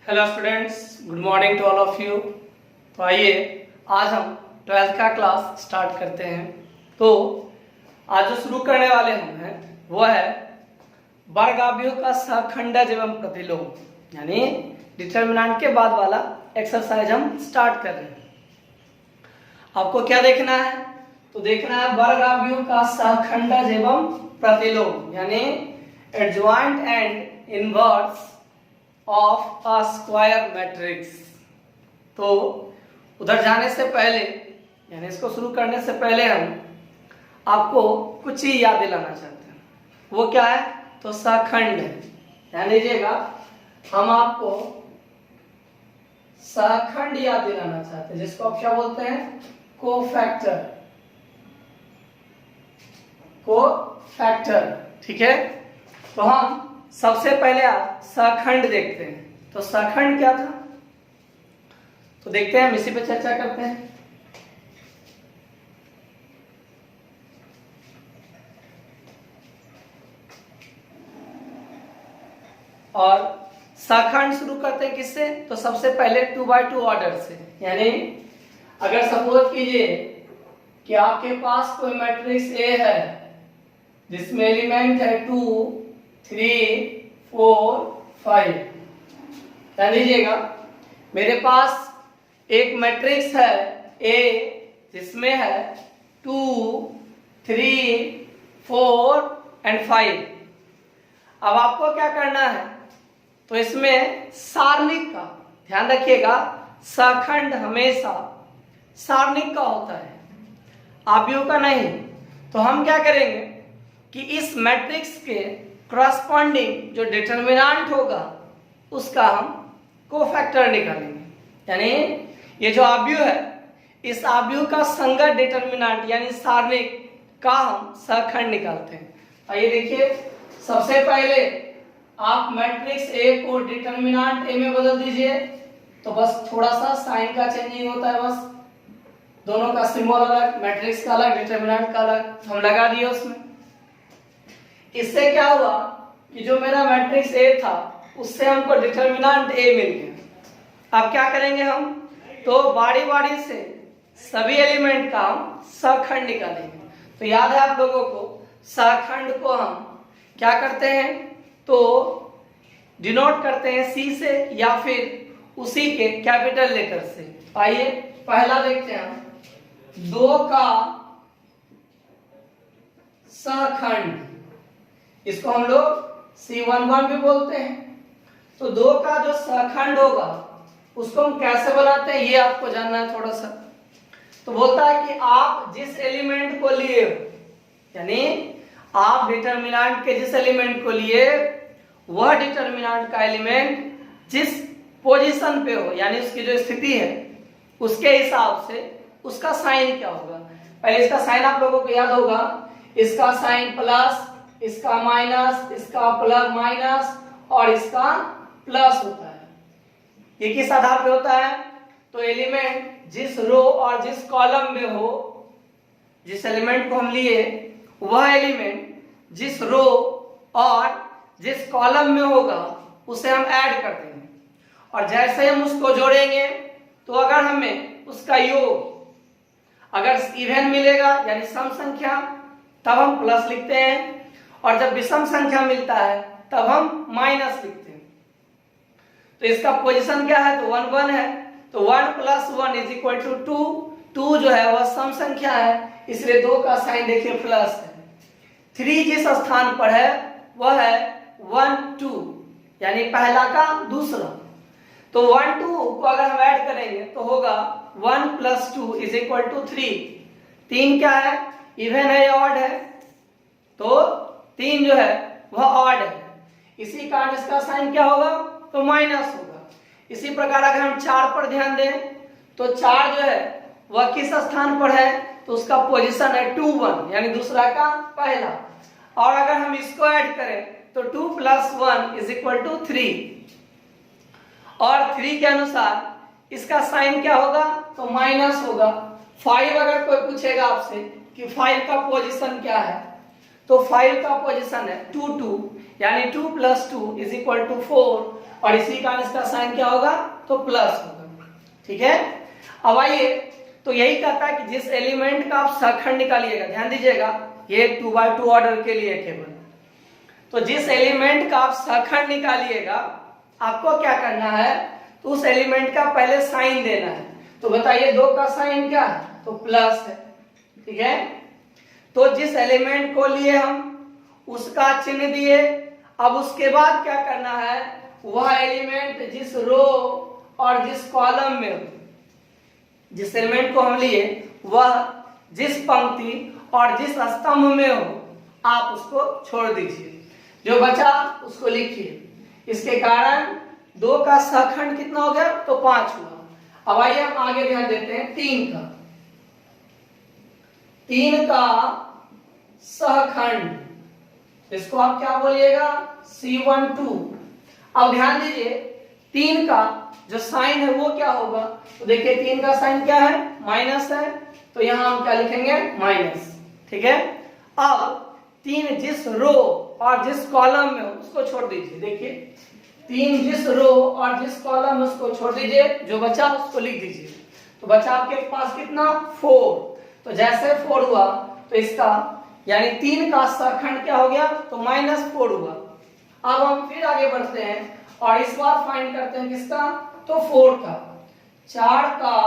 Hello students, good morning to all of you. तो आइए आज हम 12th का क्लास स्टार्ट करते हैं। तो आज जो शुरू करने वाले हम हैं वो है वर्गाव्यों का सहखंडज एवं प्रतिलोम, यानी डिटर्मिनेंट के बाद वाला एक्सरसाइज हम स्टार्ट कर रहे हैं। आपको क्या देखना है? तो देखना है वर्गाव्यों का सहखंडज एवं प्रतिलोम, यानी adjoint and inverse of a square matrix. तो उधर जाने से पहले, यानी इसको शुरू करने से पहले हम आपको कुछ चीज याद दिलाना चाहते हैं। वो क्या है? तो सहखंड है। ध्यान दीजिएगा, हम आपको सहखंड याद दिलाना चाहते हैं, जिसको आप क्या बोलते हैं? कोफैक्टर। कोफैक्टर, ठीक है। तो हम सबसे पहले आप सहखंड देखते हैं। तो सहखंड क्या था? तो देखते हैं, हम इसी पे चर्चा करते हैं। और सहखंड शुरू करते हैं किससे? तो सबसे पहले 2x2 ऑर्डर से। यानी अगर सपोज कीजिए कि आपके पास कोई मैट्रिक्स ए है जिसमें एलिमेंट है 2, 3, 4, 5। ध्यान दीजिएगा, मेरे पास एक मैट्रिक्स है ए जिसमें है 2, 3, 4 एंड 5। अब आपको क्या करना है? तो इसमें सारणिक का ध्यान रखिएगा, सहखंड हमेशा सारणिक का होता है, आव्यूह का नहीं। तो हम क्या करेंगे कि इस मैट्रिक्स के करस्पॉन्डिंग जो डिटर्मिनेंट होगा उसका हम कोफैक्टर निकालेंगे। यानी ये जो आव्यूह है, इस आव्यूह का संगत डिटर्मिनेंट यानी सारणिक का हम सहखंड निकालते हैं। आइए देखिए, सबसे पहले आप मैट्रिक्स ए को डिटर्मिनेंट ए में बदल दीजिए। तो बस थोड़ा सा साइन का चेंजिंग होता है, बस दोनों का सिंबल अलग, मैट्रिक्स का अलग, डिटर्मिनेंट का अलग हम लगा दिए उसमें। इससे क्या हुआ कि जो मेरा मैट्रिक्स ए था उससे हमको डिटर्मिनेंट ए मिल गया। अब क्या करेंगे हम? तो बारी बारी से सभी एलिमेंट का हम सहखंड निकालेंगे। तो याद है आप लोगों को, सहखंड को हम क्या करते हैं? तो डिनोट करते हैं सी से या फिर उसी के कैपिटल लेटर से। आइए पहला देखते हैं हम, 2 का सहखंड, इसको हम लोग C11 भी बोलते हैं। तो 2 का जो सहखंड होगा उसको हम कैसे बनाते हैं ये आपको जानना है थोड़ा सा। तो बोलता है कि आप जिस एलिमेंट को लिए हो, यानी आप डिटर्मिनेंट के जिस एलिमेंट को लिए, वह डिटर्मिनेंट का एलिमेंट जिस पोजीशन पे हो, यानी उसकी जो स्थिति है उसके हिसाब से उसका साइन क्या होगा। पहले इसका साइन आप लोगों को याद होगा, इसका साइन प्लस, इसका माइनस, इसका प्लस माइनस और इसका प्लस होता है। ये किस आधार पे होता है? तो एलिमेंट जिस रो और जिस कॉलम में हो, जिस एलिमेंट को हम लिए वह एलिमेंट जिस रो और जिस कॉलम में होगा उसे हम ऐड कर देंगे। और जैसे हम उसको जोड़ेंगे तो अगर हमें उसका योग अगर इवन मिलेगा यानी सम संख्या, तब हम प्लस लिखते हैं, और जब विषम संख्या मिलता है तब हम माइनस लिखते हैं। तो इसका पोजीशन क्या है? तो 1 1 है। तो 1 + 1 = 2। 2 जो है वह सम संख्या है, इसलिए 2 का साइन देखिए प्लस है। 3 जिस स्थान पर है वह है 1 2, यानी पहला का दूसरा। तो 1 2 को अगर हम ऐड करेंगे तो होगा 1 + 2 = 3। 3 क्या है? इवन है या ऑड है? तो 3 जो है वह ऑड है, इसी कारण इसका साइन क्या होगा? तो माइनस होगा। इसी प्रकार अगर हम 4 पर ध्यान दें तो 4 जो है वह किस स्थान पर है? तो उसका पोजीशन है 2 1, यानी दूसरा का पहला। और अगर हम इसको ऐड करें तो 2 + 1 = 3, और 3 के अनुसार इसका साइन क्या होगा? तो माइनस होगा। 5 अगर कोई पूछेगा आपसे कि 5 का पोजीशन क्या है, तो 5 का पोजीशन है 2 2, यानी 2 + 2 = 4। और इसी कारण इसका साइन क्या होगा, तो प्लस होगा। ठीक है, अब आइए, तो यही कहता है कि जिस एलिमेंट का आप सहखंड निकालिएगा, ध्यान दीजिएगा ये 2x2 ऑर्डर के लिए केवल, तो जिस एलिमेंट का आप सहखंड निकालिएगा आपको क्या करना है, तो उस एलिमेंट का पहले साइन देना है। तो बताइए 2 का साइन क्या है, तो प्लस है। ठीक है, तो जिस एलिमेंट को लिए हम उसका चिन्ह दिए, अब उसके बाद क्या करना है, वह एलिमेंट जिस रो और जिस कॉलम में हो, जिस एलिमेंट को हम लिए वह जिस पंक्ति और जिस स्तंभ में हो आप उसको छोड़ दीजिए, जो बचा उसको लिखिए। इसके कारण 2 का सहखंड कितना हो गया, तो 5 हुआ। अब आइए हम आगे ध्यान देते हैं 3 का। 3 का सहखंड, इसको आप क्या बोलिएगा, C12। अब ध्यान दीजिए 3 का जो साइन है वो क्या होगा, तो देखिए 3 का साइन क्या है, माइनस है, तो यहां हम क्या लिखेंगे, माइनस। ठीक है, अब 3 जिस रो और जिस कॉलम में हो उसको छोड़ दीजिए। देखिए 3 जिस रो और जिस कॉलम में उसको छोड़ दीजिए, जो बचा उसको लिख दीजिए। तो बचा आपके पास कितना, 4। तो जैसे 4 हुआ तो इसका यानी 3 का सहखंड क्या हो गया, तो -4 हुआ। अब हम फिर आगे बढ़ते हैं और इस बार फाइंड करते हैं किसका, तो 4 का। 4 का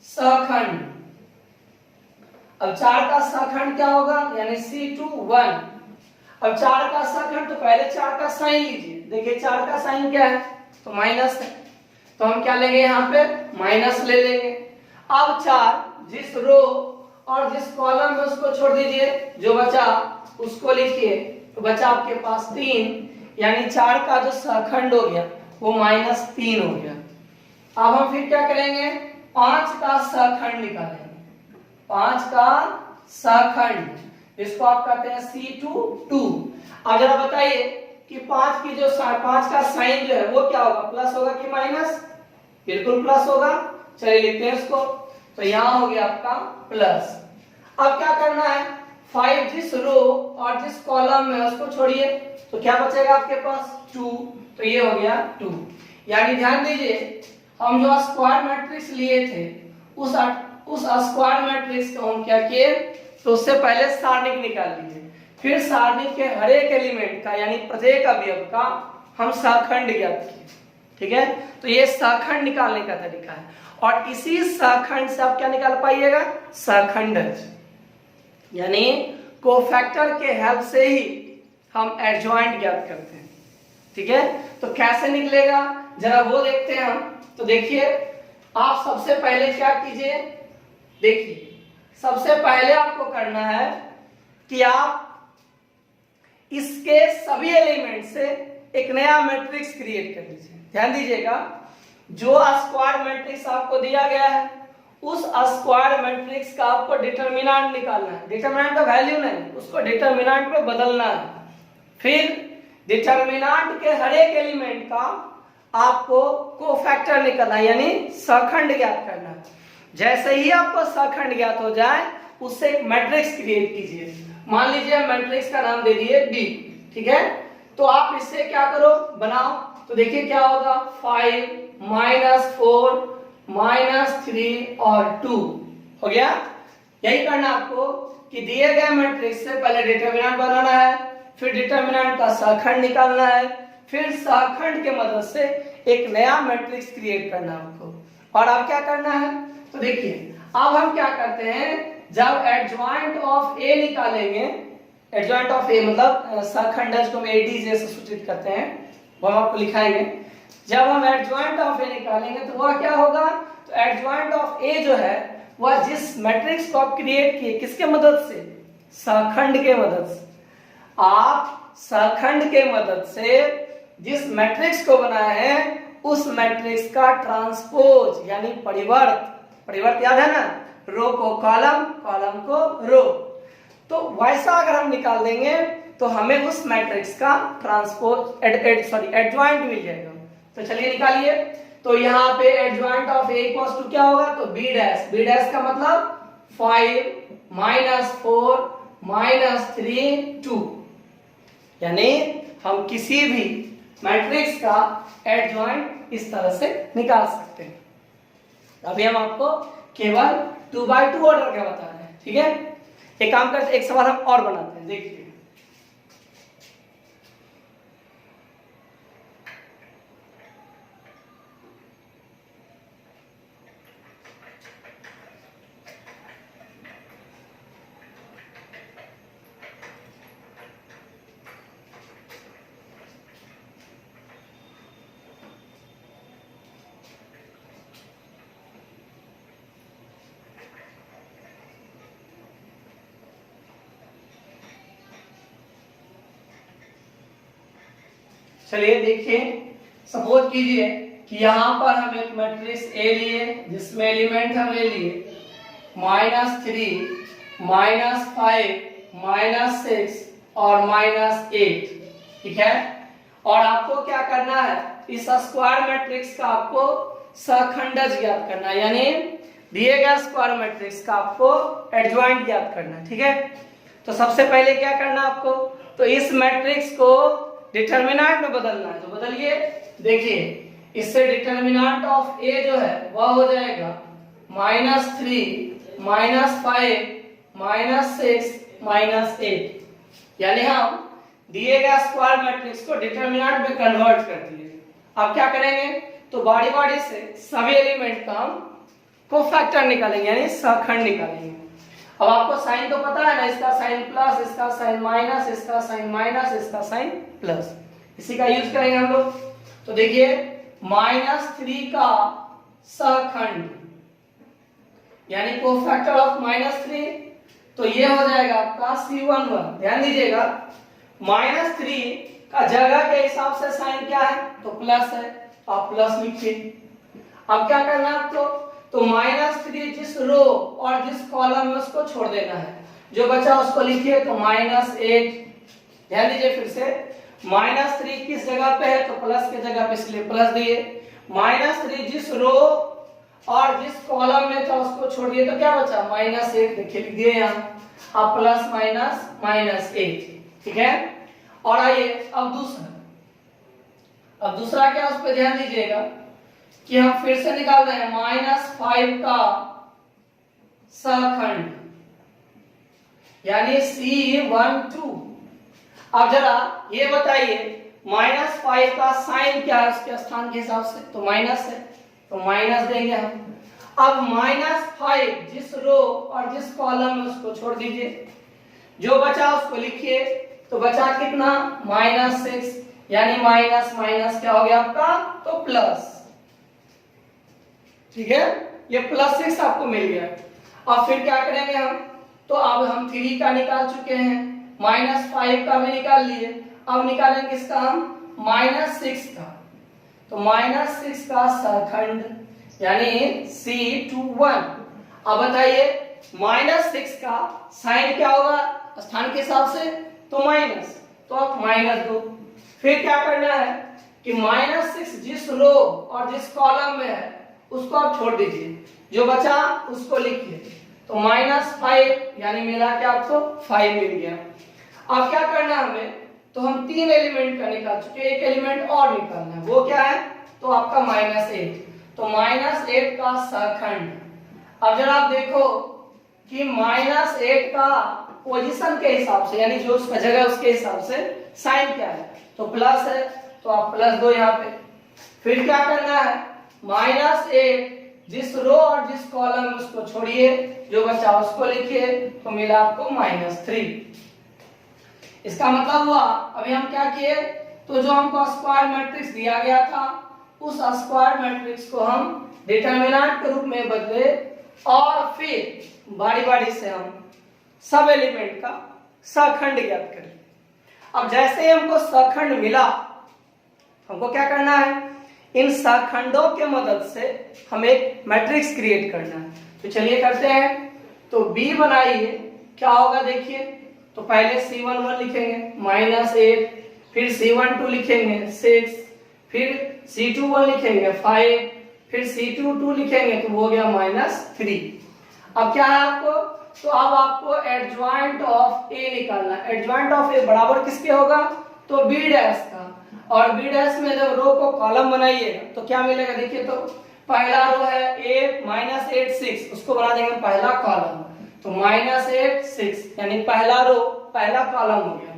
सहखंड, अब 4 का सहखंड क्या होगा, यानी C21। अब 4 का सहखंड, तो पहले 4 का साइन लीजिए। देखिए 4 का साइन क्या है, तो माइनस है, तो हम क्या लेंगे, यहाँ पे माइनस ले लेंगे। अब 4 जिस रो और जिस कॉलम में उसको छोड़ दीजिए, जो बचा उसको लिखिए। तो बचा आपके पास 3, यानी 4 का जो सहखंड हो गया वो -3 हो गया। अब हम फिर क्या करेंगे, 5 का सहखंड निकालेंगे। 5 का सहखंड, इसको आप कहते हैं C22। अब जरा बताइए कि 5 की जो 5 का साइन जो है वो क्या होगा, प्लस होगा कि माइनस, बिल्कुल प्लस होगा। चलिए लिखते हैं इसको, तो यहां हो गया आपका प्लस। अब क्या करना है, 5 जिस रो और जिस कॉलम में उसको छोड़िए, तो क्या बचेगा आपके पास, 2। तो ये हो गया 2। यानी ध्यान दीजिए हम जो स्क्वायर मैट्रिक्स लिए थे उस स्क्वायर मैट्रिक्स को हम क्या किए, तो उससे पहले सारणिक निकाल लीजिए, फिर सारणिक के हर एक एलिमेंट का यानी प्रत्येक अवयव का हम सहखंड ज्ञात किए। ठीक है, तो ये सहखंड निकालने का तरीका है, और इसी सहखंड से आप क्या निकाल पाइएगा, सहखंडज, यानी कोफैक्टर के हेल्प से ही हम एडजॉइंट ज्ञात करते हैं। ठीक है, तो कैसे निकलेगा जरा वो देखते हैं हम। तो देखिए आप सबसे पहले क्या कीजिए, देखिए सबसे पहले आपको करना है कि आप इसके सभी एलिमेंट से एक नया मैट्रिक्स क्रिएट कर लीजिए। ध्यान दीजिएगा जो स्क्वायर मैट्रिक्स आपको दिया गया है उस स्क्वायर मैट्रिक्स का आपको डिटरमिनेंट निकालना है। डिटरमिनेंट का वैल्यू नहीं, उसको डिटरमिनेंट में बदलना है। फिर डिटरमिनेंट के हर एक एलिमेंट का आपको कोफैक्टर निकालना है, यानी सहखंड ज्ञात करना है। जैसे ही आपको सहखंड ज्ञात हो जाए उससे एक मैट्रिक्स क्रिएट कीजिए। मान लीजिए मैट्रिक्स का नाम दे दिए D। ठीक है, तो आप इससे क्या करो, बनाओ। तो देखिए क्या होगा, 5 -4 -3 और 2 हो गया। यही करना आपको कि दिए गए मैट्रिक्स से पहले डिटरमिनेंट बनाना है, फिर डिटरमिनेंट का सहखंड निकालना है, फिर सहखंड के मदद से एक नया मैट्रिक्स क्रिएट करना है आपको। और अब क्या करना है, तो देखिए अब हम क्या करते हैं, जब एडजॉइंट ऑफ ए निकालेंगे, एडजॉइंट ऑफ ए मतलब सहखंडज को हम AD से सूचित करते हैं, वो हम आपको लिखाएंगे। जब हम एडजॉइंट ऑफ ए निकालेंगे तो वह क्या होगा, तो एडजॉइंट ऑफ ए जो है वह जिस मैट्रिक्स को आप क्रिएट किए किसके मदद से, सहखंड के मदद से। आप सहखंड के मदद से जिस मैट्रिक्स को बनाए हैं उस मैट्रिक्स का ट्रांसपोज यानी परिवर्त, परिवर्त याद है ना, रो को कॉलम, कॉलम को रो। तो वैसा अगर हम निकाल देंगे तो हमें उस मैट्रिक्स का ट्रांसपोज एडजॉइंट मिल जाएगा। तो चलिए निकालिए। तो यहाँ पे adjoint of A equals to क्या होगा, तो बी डैश का मतलब 5 -4 -3 2। यानी हम किसी भी मैट्रिक्स का एडजॉइंट इस तरह से निकाल सकते हैं। अभी हम आपको केवल 2x2 ऑर्डर का बता रहे हैं, ठीक है। एक काम करते, एक सवाल हम और बनाते हैं, देखिए। चलिए देखिए, सपोज कीजिए कि यहाँ पर हम एक मैट्रिक्स ए लिए जिसमें एलिमेंट हम ले लिए -3, -5, -6 और -8, ठीक है। और आपको क्या करना है, इस स्क्वायर मैट्रिक्स का आपको सखंडज ज्ञात करना है, यानी दिए गए स्क्वायर मैट्रिक्स का आपको एडजॉइंट ज्ञात करना है, ठीक है। तो सबसे पहले क्या करना आपको, तो इस मैट्रिक्स को डिटर्मिनेंट में बदलना है। तो बदलिए, देखिए इससे डिटर्मिनेंट ऑफ ए जो है वह हो जाएगा -3, -5, -6, -8, यानी हम दिए गए स्क्वायर मैट्रिक्स को डिटर्मिनेंट में कन्वर्ट कर दिए। अब क्या करेंगे, तो बारी बारी से सभी एलिमेंट का हम कोफैक्टर निकालेंगे, यानी सहखंड निकालेंगे। अब आपको साइन तो पता है ना, इसका साइन प्लस, इसका साइन माइनस, इसका साइन माइनस, इसका साइन प्लस, इसी का यूज करेंगे हम लोग। तो देखिए -3 का सहखंड यानी कोफैक्टर ऑफ -3, तो ये हो जाएगा आपका C11। ध्यान दीजिएगा, -3 का जगह के हिसाब से साइन क्या है, तो प्लस है, तो आप प्लस लिखिए। अब क्या करना है आपको, तो -3 जिस रो और जिस कॉलम में उसको छोड़ देना है, जो बचा उसको लिखिए, तो -8। ध्यान दीजिए फिर से, -3 किस जगह पे है, तो प्लस के जगह पे, इसलिए प्लस दिए। -3 जिस रो और जिस कॉलम में था उसको छोड़िए, तो क्या बचा, -8, देखिए लिख दिए यहाँ। अब प्लस माइनस -8, ठीक है। और आइए अब दूसरा क्या, उस पर ध्यान दीजिएगा कि हम फिर से निकाल रहे हैं -5 का सहखंड यानी C12। अब जरा ये बताइए, -5 का साइन क्या है उसके स्थान के हिसाब से, तो माइनस है, तो माइनस देंगे हम। अब -5 जिस रो और जिस कॉलम में उसको छोड़ दीजिए, जो बचा उसको लिखिए, तो बचा कितना, -6, यानी माइनस माइनस क्या हो गया आपका, तो प्लस, ठीक है। ये +6 आपको मिल गया। अब फिर क्या करेंगे हम, तो अब हम 3 का निकाल चुके हैं, -5 का भी निकाल लिए, अब निकालेंगे किसका हम, -6 का। तो -6 का सहखंड यानी C21। अब बताइए -6 का साइन क्या होगा स्थान के हिसाब से, तो माइनस, तो आप माइनस दो। फिर क्या करना है कि -6 जिस रो और जिस कॉलम में है उसको आप छोड़ दीजिए, जो बचा उसको लिखिए, तो -5 यानी मिला क्या आपको 5 मिल गया। अब क्या करना है हमें, तो हम 3 एलिमेंट का निकाल चुके, एक एलिमेंट और निकालना है, वो क्या है, तो आपका -8। तो -8 का सहखंड, अब जरा आप देखो कि -8 का पोजीशन के हिसाब से, यानी जो उसका जगह उसके हिसाब से साइन क्या है, तो प्लस है, तो आप प्लस दो यहाँ पे। फिर क्या करना है, -8 जिस रो और जिस कॉलम में उसको छोड़िए, जो बचा उसको लिखिए, तो मिला आपको -3। इसका मतलब हुआ, अभी हम क्या किए, तो जो हमको स्क्वायर मैट्रिक्स दिया गया था उस स्क्वायर मैट्रिक्स को हम डिटर्मिनेंट के रूप में बदले और फिर बारी बारी से हम सब एलिमेंट का सहखंड ज्ञात करें। अब जैसे ही हमको सहखंड मिला, हमको क्या करना है, इन सहखंडों के मदद से हम एक मैट्रिक्स क्रिएट करना है। तो चलिए करते हैं। तो B बनाइए, क्या होगा देखिए, तो पहले C11 लिखेंगे -8, फिर C12 लिखेंगे 6, फिर C21 लिखेंगे 5, फिर C22 लिखेंगे, तो वो हो गया -3। अब क्या है आपको, तो अब आपको एडजॉइंट ऑफ A निकालना है। एडजॉइंट ऑफ A बराबर किसके होगा, तो B' का। और बी डैश में जब रो को कॉलम बनाइएगा तो क्या मिलेगा, देखिए तो पहला रो है 8 -8 6, उसको बना देंगे पहला कॉलम, तो -8 6 यानी पहला रो पहला कॉलम हो गया।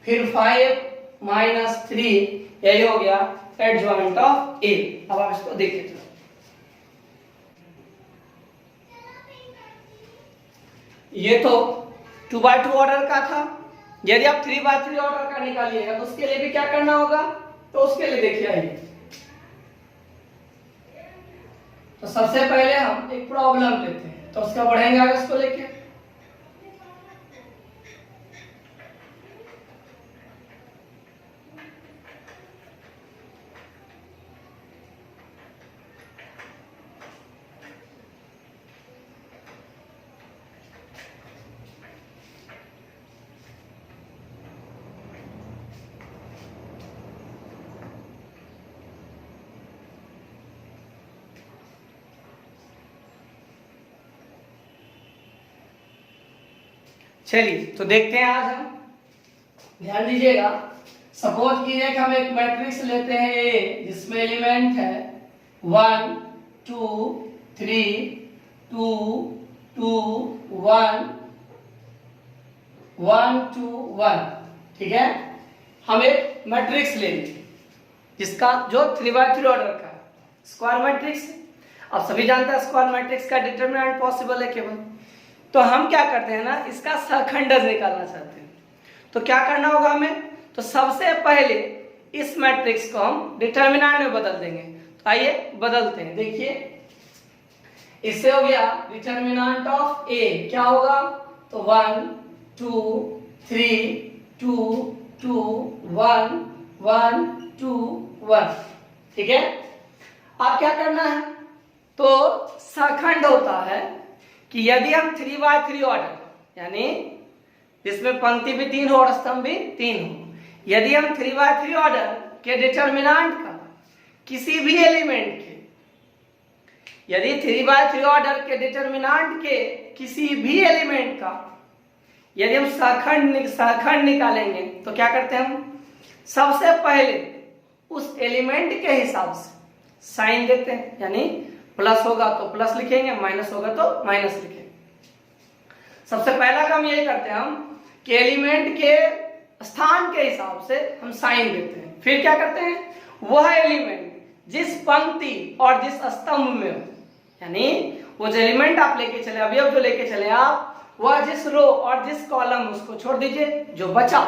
फिर 5 -3 यही हो गया एडजॉइंट ऑफ ए। अब आप इसको देखिए तो ये तो 2x2 ऑर्डर का था। यदि आप 3x3 ऑर्डर का निकालिएगा तो उसके लिए भी क्या करना होगा, तो उसके लिए देखिए आइए। तो सबसे पहले हम एक प्रॉब्लम लेते हैं, तो उसका बढ़ेंगे आगे इसको लेके। चलिए तो देखते हैं आज हम, ध्यान दीजिएगा। सपोज कीजिए कि हम एक मैट्रिक्स लेते हैं ए, जिसमें एलिमेंट है 1 2 3 2 2 1 1 2 1, ठीक है। हम एक मैट्रिक्स ले लेंगे जिसका जो 3x3 ऑर्डर का स्क्वायर मैट्रिक्स। अब सभी जानते हैं स्क्वायर मैट्रिक्स का डिटरमिनेंट पॉसिबल है केवल। तो हम क्या करते हैं ना, इसका सहखंडज निकालना चाहते हैं, तो क्या करना होगा हमें, तो सबसे पहले इस मैट्रिक्स को हम डिटरमिनेंट में बदल देंगे। तो आइए बदलते हैं, देखिए इससे हो गया डिटरमिनेंट ऑफ ए क्या होगा, तो 1 2 3 2 2 1 1 2 1, ठीक है। अब क्या करना है, तो सहखंड होता है कि यदि हम 3x3 ऑर्डर यानी जिसमें पंक्ति भी 3 हो और स्तंभ भी 3 हो, यदि हम 3x3 ऑर्डर के डिटरमिनेंट का किसी भी एलिमेंट के, यदि 3x3 ऑर्डर के डिटरमिनेंट के किसी भी एलिमेंट का यदि हम सहखंड निकालेंगे तो क्या करते हैं, हम सबसे पहले उस एलिमेंट के हिसाब से साइन देते हैं, यानी प्लस होगा तो प्लस लिखेंगे, माइनस होगा तो माइनस लिखेंगे। सबसे पहला काम यही करते हैं हम कि एलिमेंट के स्थान के हिसाब से हम साइन देते हैं। फिर क्या करते हैं, वह एलिमेंट जिस पंक्ति और जिस स्तंभ में हो, यानी वो जो एलिमेंट आप लेके चले, अवयव जो लेके चले आप, वह जिस रो और जिस कॉलम उसको छोड़ दीजिए, जो बचा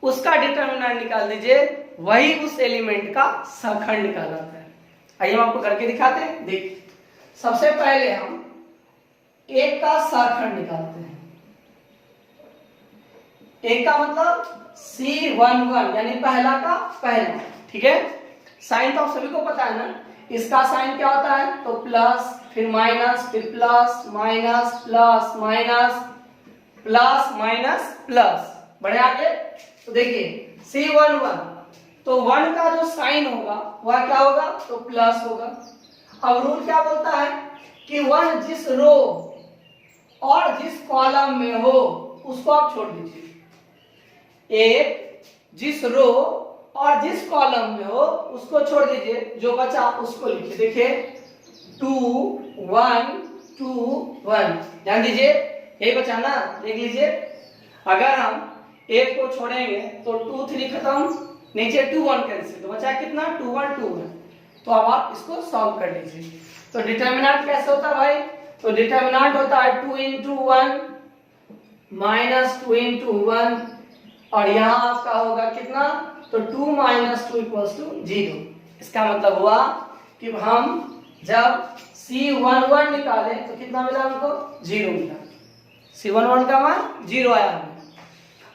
उसका डिटरमिनेंट निकाल दीजिए, वही उस एलिमेंट का सहखंड कहलाता है। आइए हम आपको करके दिखाते हैं, देखिए। सबसे पहले हम एक का सहखंड निकालते हैं। एक का मतलब C11 यानी पहला का पहला, ठीक है। साइन तो आप सभी को पता है ना, इसका साइन क्या होता है, तो प्लस फिर माइनस फिर plus minus plus minus plus minus plus, बढ़े आगे। तो देखिए C11, तो 1 का जो साइन होगा वह क्या होगा, तो प्लस होगा। अब रूल क्या बोलता है कि 1 जिस रो और जिस कॉलम में हो उसको आप छोड़ दीजिए, एक जिस रो और जिस कॉलम में हो उसको छोड़ दीजिए, जो बचा उसको लिखिए। देखिए 2 1 2 1, ध्यान दीजिए यही बचा ना, देख लीजिए। अगर हम एक को छोड़ेंगे तो 2 3 खत्म, नीचे 2 1 कैंसिल, तो बचा कितना 2 1 2 1। तो अब आप इसको सॉल्व कर लीजिए। तो डिटरमिनेंट कैसे होता है भाई, तो डिटरमिनेंट होता है 2 into 1 minus 2 into 1, और यहाँ आपका होगा कितना, तो 2 minus 2 equals to 0। इसका मतलब हुआ कि हम जब C11 निकाले तो कितना मिला हमको, 0 मिला। C11 का मान 0 आया हमें।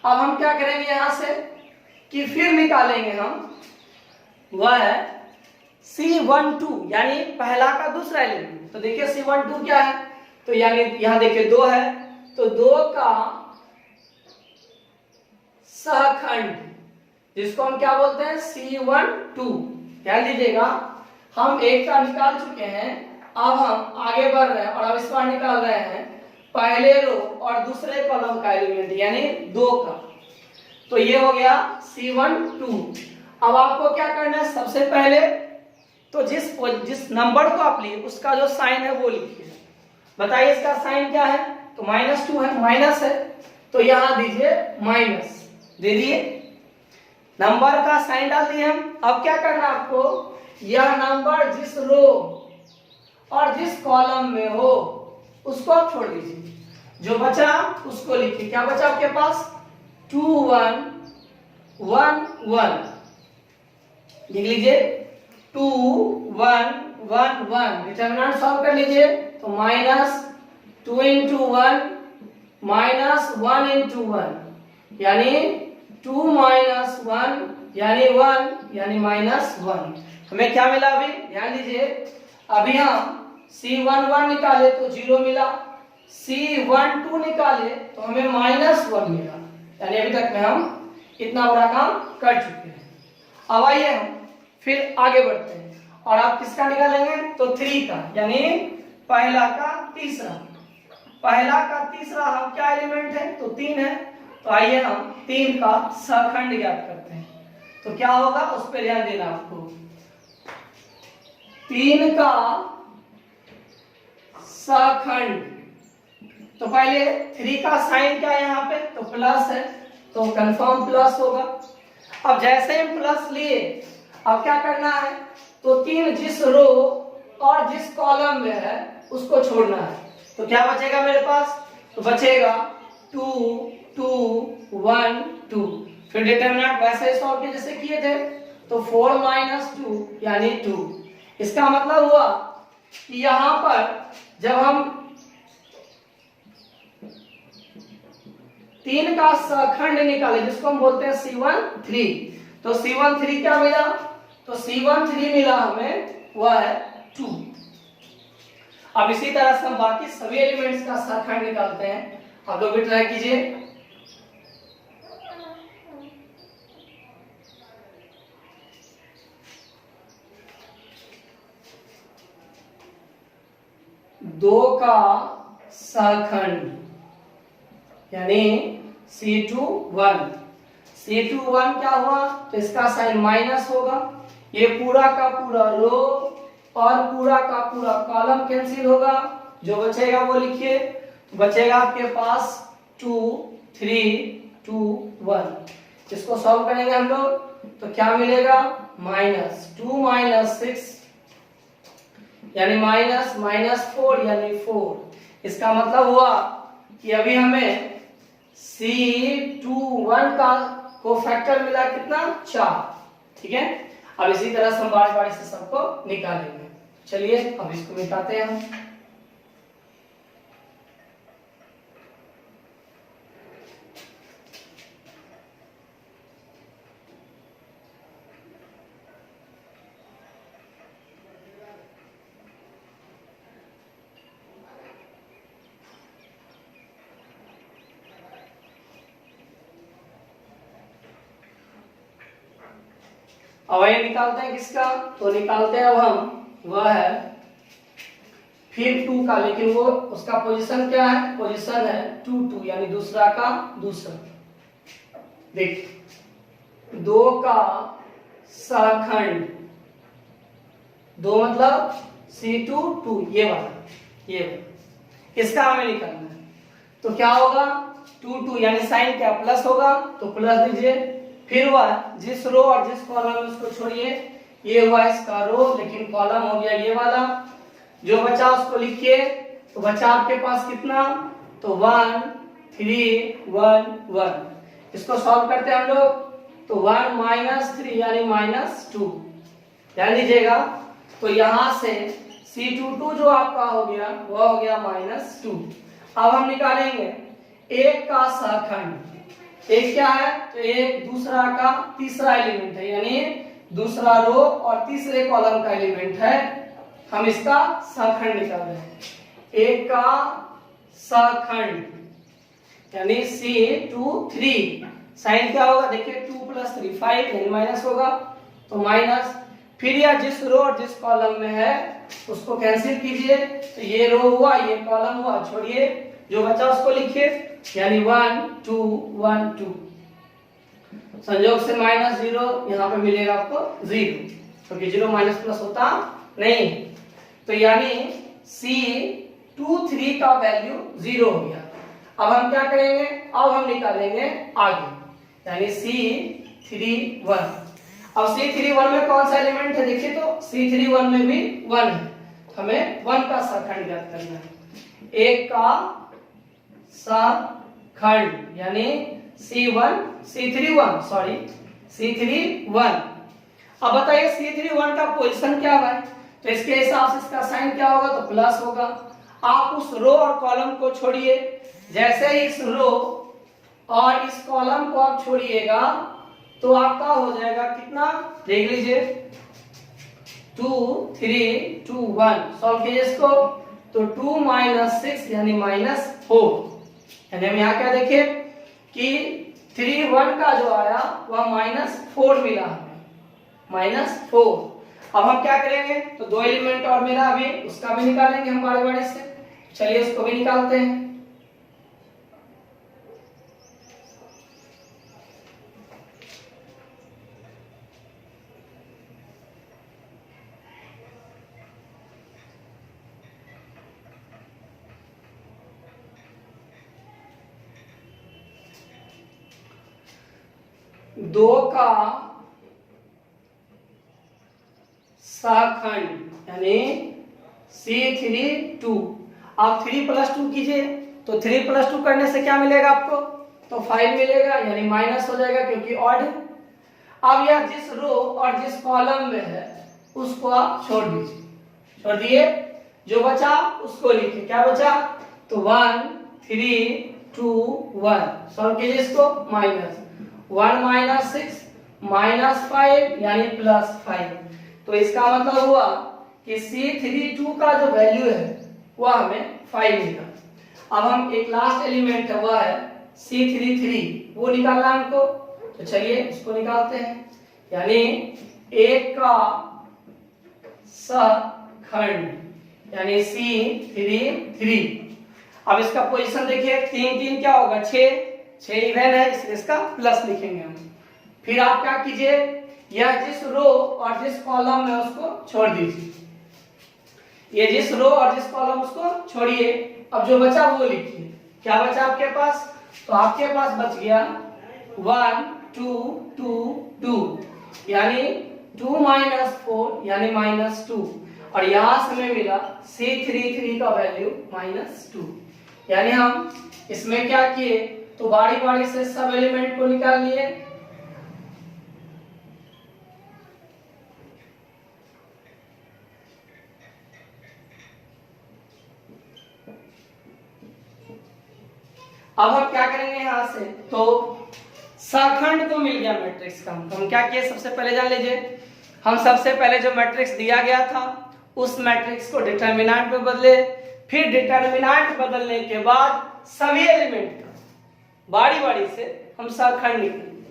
अब हम क्या करेंगे यहाँ से कि फिर निकालेंगे हम, वह है C12 यानी पहला का दूसरा एलिमेंट। तो देखिए C12 क्या है, तो यानी यहाँ देखिए 2 है, तो 2 का सहखंड जिसको हम क्या बोलते हैं, C12। ध्यान दीजिएगा, हम एक का निकाल चुके हैं, अब हम आगे बढ़ रहे हैं और अब इस बार निकाल रहे हैं पहले रो और दूसरे कॉलम का एलिमेंट यानी 2 का। तो ये हो गया C12। अब आपको क्या करना है, सबसे पहले तो जिस नंबर को आप लिए उसका जो साइन है वो लिखिए। बताइए इसका साइन क्या है, तो -2 है, माइनस है, तो यहां दीजिए माइनस, दे दिए, नंबर का साइन डाल दिए हम। अब क्या करना आपको, यह नंबर जिस रो और जिस कॉलम में हो उसको आप छोड़ दीजिए, जो बचा उसको लिखिए। क्या बचा आपके पास, 2 1 1 1, लिख लीजिए 2 1 1 1। डिटरमिनेंट सॉल्व कर लीजिए, तो -2 into 1 -1 into 1 यानी 2 - 1 यानी 1 यानी -1। हमें क्या मिला अभी, ध्यान दीजिए, अभी हम C11 निकाले तो 0 मिला, C12 निकाले तो हमें -1 मिला, यानी अभी तक में हम इतना बड़ा काम कर चुके हैं। अब आइए हम फिर आगे बढ़ते हैं, और आप किसका निकालेंगे, तो 3 का, यानी पहला का तीसरा। पहला का तीसरा हम क्या एलिमेंट है, तो 3 है, तो आइए हम 3 का सहखंड ज्ञात करते हैं। तो क्या होगा उस पर ध्यान देना आपको। 3 का सहखंड, तो पहले 3 का साइन क्या है यहाँ पे, तो प्लस है, तो कंफर्म प्लस होगा। अब जैसे हम प्लस लिए, अब क्या करना है, तो 3 जिस रो और जिस कॉलम में है उसको छोड़ना है। तो क्या बचेगा मेरे पास, तो बचेगा 2 2 1 2। फिर डिटरमिनेंट वैसे ही सॉल्व किए जैसे किए थे, तो 4 - 2 यानी 2। इसका मतलब हुआ कि यहां पर जब हम 3 का सहखंड निकाले जिसको हम बोलते हैं C13, तो C13 क्या मिला, तो C13 मिला हमें वह है 2। अब इसी तरह से हम बाकी सभी एलिमेंट्स का सहखंड निकालते हैं, आप लोग भी ट्राई कीजिए। दो का सहखंड यानी C21, C21 क्या हुआ, तो इसका साइन माइनस होगा, ये पूरा का पूरा रो और पूरा का पूरा कॉलम कैंसिल होगा, जो बचेगा वो लिखिए, बचेगा आपके पास 2 3 2 1। इसको सॉल्व करेंगे हम लोग, तो क्या मिलेगा, -2 - 6 यानी -4 यानी 4। इसका मतलब हुआ कि अभी हमें C21 का कोफैक्टर मिला कितना, 4। ठीक है, अब इसी तरह से हम बारी बारी से सबको निकालेंगे। चलिए अब इसको मिटाते हैं हम। अब ये निकालते हैं किसका, तो निकालते हैं अब हम, वह है फिर 2 का, लेकिन वो उसका पोजीशन क्या है, पोजीशन है 2 2 यानी दूसरा का दूसरा। देख 2 का सहखंड, 2 मतलब C22 ये वाला, ये इसका हमें निकालना है। तो क्या होगा, 2 2 यानी साइन क्या प्लस होगा, तो प्लस दीजिए, फिर हुआ जिस रो और जिस कॉलम में उसको छोड़िए, ये हुआ इसका रो, लेकिन कॉलम हो गया ये वाला, जो बचा उसको लिखिए, तो बचा आपके पास कितना, तो 1 3 1 1। इसको सॉल्व करते हैं हम लोग, तो 1 - 3 यानी -2। ध्यान दीजिएगा, तो यहां से C22 जो आपका हो गया वह हो गया -2। अब हम निकालेंगे एक का सहखंड। एक क्या है, तो एक दूसरा का तीसरा एलिमेंट है, यानी दूसरा रो और तीसरे कॉलम का एलिमेंट है, हम इसका सहखंड निकाल रहे हैं। एक का सहखंड यानी C23, साइन क्या होगा, देखिए 2 + 3 5 यानी माइनस होगा, तो माइनस, फिर यह जिस रो और जिस कॉलम में है उसको कैंसिल कीजिए, तो ये रो हुआ ये कॉलम हुआ, छोड़िए, जो बचा उसको लिखिए, यानी 1 2 1 2। संयोग से माइनस 0 यहाँ पे मिलेगा आपको 0, क्योंकि 0 माइनस प्लस होता नहीं। तो यानी C23 का वैल्यू 0 हो गया। अब हम क्या करेंगे, अब हम निकालेंगे आगे, यानी C31। अब C31 में कौन सा एलिमेंट है देखिए, तो C31 में भी 1 है, हमें 1 का सखंड ज्ञात करना है, 1 का सखंड, यानी C31। अब बताइए C31 का पोजीशन क्या है, तो इसके हिसाब से इसका साइन क्या होगा, तो प्लस होगा। आप उस रो और कॉलम को छोड़िए, जैसे ही इस रो और इस कॉलम को आप छोड़िएगा तो आपका हो जाएगा कितना, देख लीजिए 2 3 2 1। सॉल्व कीजिए इसको, तो 2 - 6 यानी -4, यानी हम यहाँ क्या देखे कि 3 1 का जो आया वह -4 मिला हमें, -4। अब हम क्या करेंगे, तो 2 एलिमेंट और मिला अभी, उसका भी निकालेंगे हम बारी बारी से। चलिए उसको भी निकालते हैं। दो का सखंड यानी C32। आप 3 + 2 कीजिए, तो 3 + 2 करने से क्या मिलेगा आपको, तो 5 मिलेगा, यानी माइनस हो जाएगा क्योंकि ऑड है। अब यह जिस रो और जिस कॉलम में है उसको आप छोड़ दीजिए, छोड़ दिए, जो बचा उसको लिखिए, क्या बचा, तो 1 3 2 1। सॉल्व कीजिए इसको, -1 - 6 -5 यानी +5। तो इसका मतलब हुआ कि C32 का जो वैल्यू है वह हमें 5 मिला। अब हम एक लास्ट एलिमेंट है वह है C33, वो निकालना हमको, तो चलिए उसको निकालते हैं, यानी 1 का सखंड यानी C33। अब इसका पोजीशन देखिए, 3 3 क्या होगा, 6 इवन है, इसलिए इसका प्लस लिखेंगे हम। फिर आप क्या कीजिए, यह जिस रो और जिस कॉलम में उसको छोड़ दीजिए, ये जिस रो और जिस कॉलम उसको छोड़िए। अब जो बचा वो लिखिए, क्या बचा आपके पास, तो आपके पास बच गया 1 2 2 2, यानी 2 - 4 यानी -2, और यहां से हमें मिला C33 का वैल्यू -2। यानी हम इसमें क्या किए, तो बारी बारी से सब एलिमेंट को निकाल लिए। अब हम क्या करेंगे यहां से, तो सखंड तो मिल गया मैट्रिक्स का, हम क्या किए, सबसे पहले जान लीजिए, हम सबसे पहले जो मैट्रिक्स दिया गया था उस मैट्रिक्स को डिटरमिनेंट में बदले, फिर डिटरमिनेंट बदलने के बाद सभी एलिमेंट का बारी बारी से हम सखंड निकालेंगे।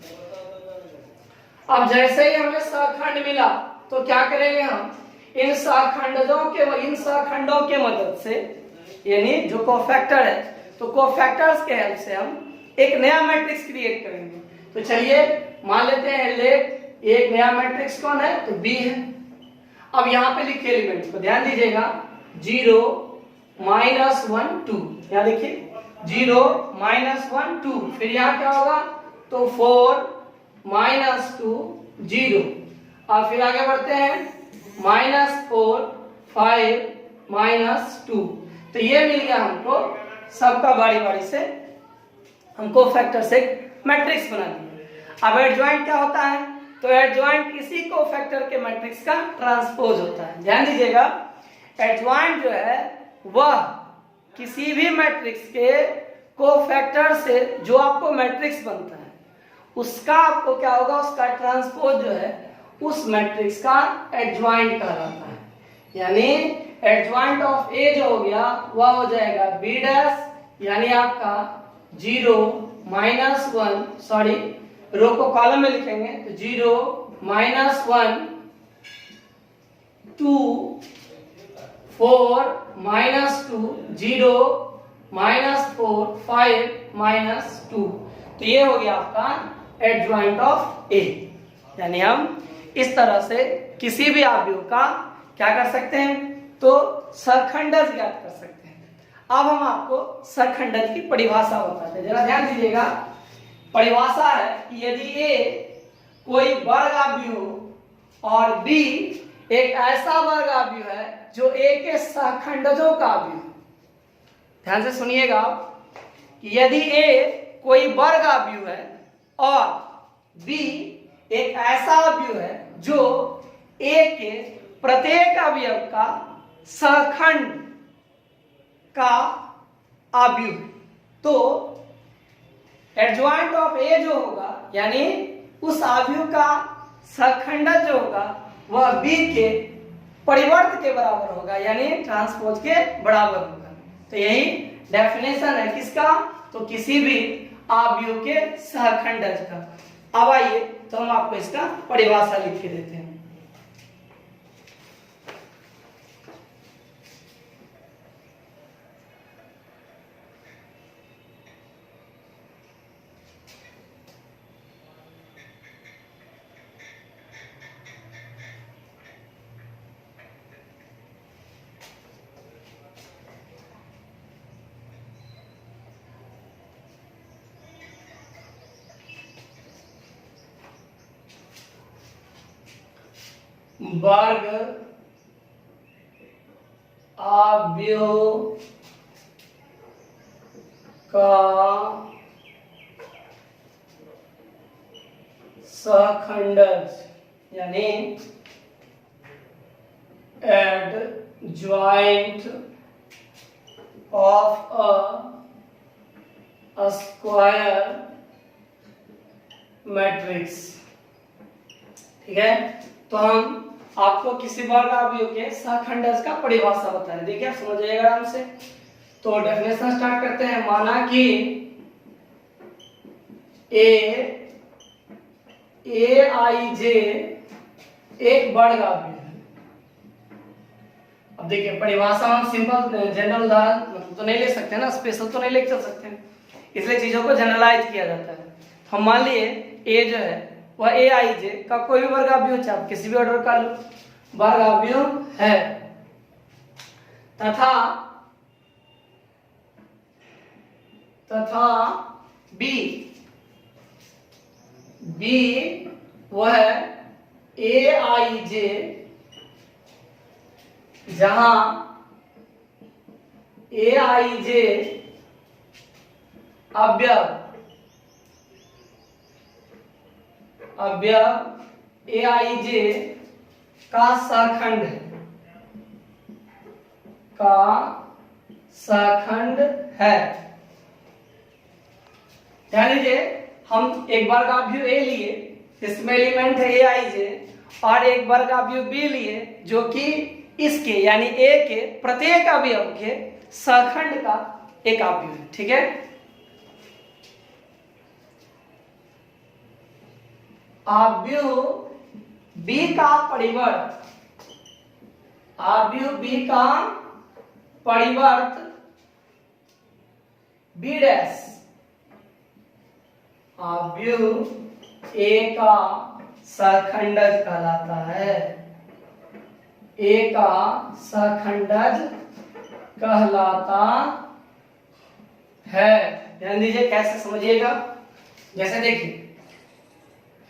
अब जैसे ही हमें सखंड मिला तो क्या करेंगे, हम इन सखंडों के मदद से, यानी जो कोफैक्टर है, तो कोफैक्टर्स के हेल्प से हम एक नया मैट्रिक्स क्रिएट करेंगे। तो चलिए मान लेते हैं लेट एक नया मैट्रिक्स कौन है, तो बी है। अब यहाँ पे लिखिए एलिमेंट को, ध्यान दीजिएगा, 0 -1 2, यहाँ देखिए 0 -1 2, फिर यहाँ क्या होगा, तो 4 -2 0। अब फिर आगे बढ़ते हैं, -4 5 -2। तो ये मिल गया हमको, सबका बारी बारी से हमको फैक्टर से मैट्रिक्स बना दिया। अब एडजॉइंट क्या होता है, तो एडजॉइंट किसी को फैक्टर के मैट्रिक्स का ट्रांसपोज होता है। ध्यान दीजिएगा, एडजॉइंट जो है वह किसी भी मैट्रिक्स के कोफैक्टर से जो आपको मैट्रिक्स बनता है उसका आपको क्या होगा, उसका ट्रांसपोज जो है उस मैट्रिक्स का एडजॉइंट कहलाता है। यानी एडजॉइंट ऑफ ए जो हो गया वह हो जाएगा B डैश, यानी आपका 0 -1, सॉरी रो को कॉलम में लिखेंगे, तो 0 -1 2 4 -2 0 -4 5 -2। तो ये हो गया आपका एडजॉइंट ऑफ ए। यानी हम इस तरह से किसी भी अवयव का क्या कर सकते हैं, तो सखंडज ज्ञात कर सकते हैं। अब हम आपको सखंडज की परिभाषा बताते हैं, जरा ध्यान दीजिएगा। परिभाषा है कि यदि ए कोई वर्ग अवयव और बी एक ऐसा वर्ग अवयव है जो ए के सखंडजों का अवयव है। ध्यान से सुनिएगा कि यदि ए कोई वर्ग अवयव है और बी एक ऐसा अवयव है जो ए के प्रत्येक अवयव का सहखंड का अवयव है, तो एडजॉइंट ऑफ ए जो होगा यानी उस अवयव का सहखंडज जो होगा वह बी के परिवर्त के बराबर होगा, यानी ट्रांसपोज के बराबर होगा। तो यही डेफिनेशन है किसका, तो किसी भी अवयव के सहखंडज का। अब आइए तो हम आपको इसका परिभाषा लिख के देते हैं। वर्ग अवयव का सहखंडज यानी adjoint of a square matrix. ठीक है, तो हम आपको किसी वर्ग अवयव के सहखंडज का परिभाषा बता रहे हैं। देखिए आप समझ जाइएगा आराम से। तो डेफिनेशन स्टार्ट करते हैं। माना कि ए आई जे एक वर्ग अवयव है। अब देखिए परिभाषा हम सिंपल जनरल उदाहरण मतलब तो नहीं ले सकते ना, स्पेशल तो नहीं ले चल सकते हैं, इसलिए चीजों को जनरलाइज किया जाता है। हम मान लिए ए जो है वह ए आई जे का कोई भी वर्ग अवयव चाहे आप किसी भी ऑर्डर का वर्ग अवयव है, तथा बी वह ए आई जे जहां ए आई जे अवयव ए आई जे का सहखंड है। ध्यान दीजिए, हम एक वर्ग अवयव ए लिए जिसमें एलिमेंट है ए आई जे और एक वर्ग अवयव बी लिए जो कि इसके यानी ए के प्रत्येक अवयव के सहखंड का एक अवयव है। ठीक है, अवयव बी का परिवर्त बी डैश अवयव ए का सहखंडज कहलाता है। ए का सहखंडज कहलाता है। ध्यान दीजिए कैसे समझिएगा। जैसे देखिए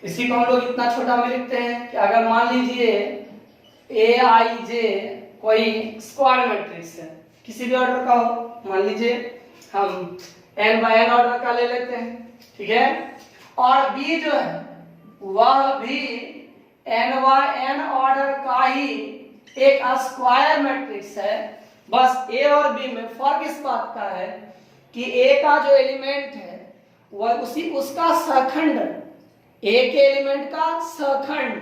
इसी को हम लोग इतना छोटा में लिखते हैं कि अगर मान लीजिए ए आई जे कोई स्क्वायर मैट्रिक्स है, किसी भी ऑर्डर का हो, मान लीजिए हम n बाय n ऑर्डर का ले लेते हैं। ठीक है, और b जो है वह भी n बाय n ऑर्डर का ही एक स्क्वायर मैट्रिक्स है। बस a और b में फर्क इस बात का है कि a का जो एलिमेंट है वह उसका सहखंड, a के एलिमेंट का सहखंड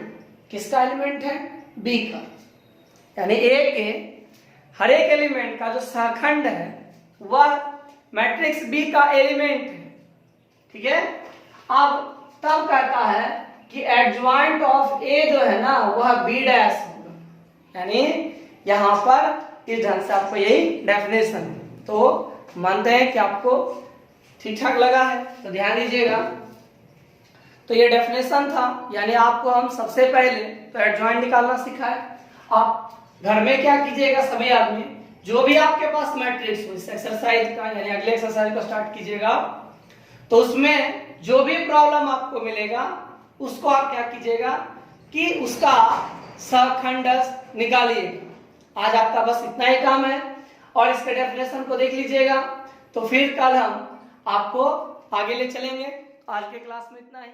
किसका एलिमेंट है, b का, यानी a के हर एक एलिमेंट का जो सहखंड है वह मैट्रिक्स b का एलिमेंट है। ठीक है, अब तब कहता है कि एडजॉइंट ऑफ a जो है ना वह b डैश होगा, यानी यहां पर इस ढंग से आपको यही डेफिनेशन है। तो मानते हैं कि आपको ठीक ठाक लगा है, तो ध्यान दीजिएगा। तो ये डेफिनेशन था, यानी आपको हम सबसे पहले तो एडजॉइंट निकालना सिखाए। आप घर में क्या कीजिएगा सभी आदमी, जो भी आपके पास मैट्रिक्स हो इस एक्सरसाइज का, यानी अगले एक्सरसाइज को स्टार्ट कीजिएगा, तो उसमें जो भी प्रॉब्लम आपको मिलेगा उसको आप क्या कीजिएगा कि उसका सहखंडस निकालिएगा। आज आपका बस इतना ही काम है और इसके डेफिनेशन को देख लीजिएगा, तो फिर कल हम आपको आगे ले चलेंगे। आज के क्लास में इतना ही।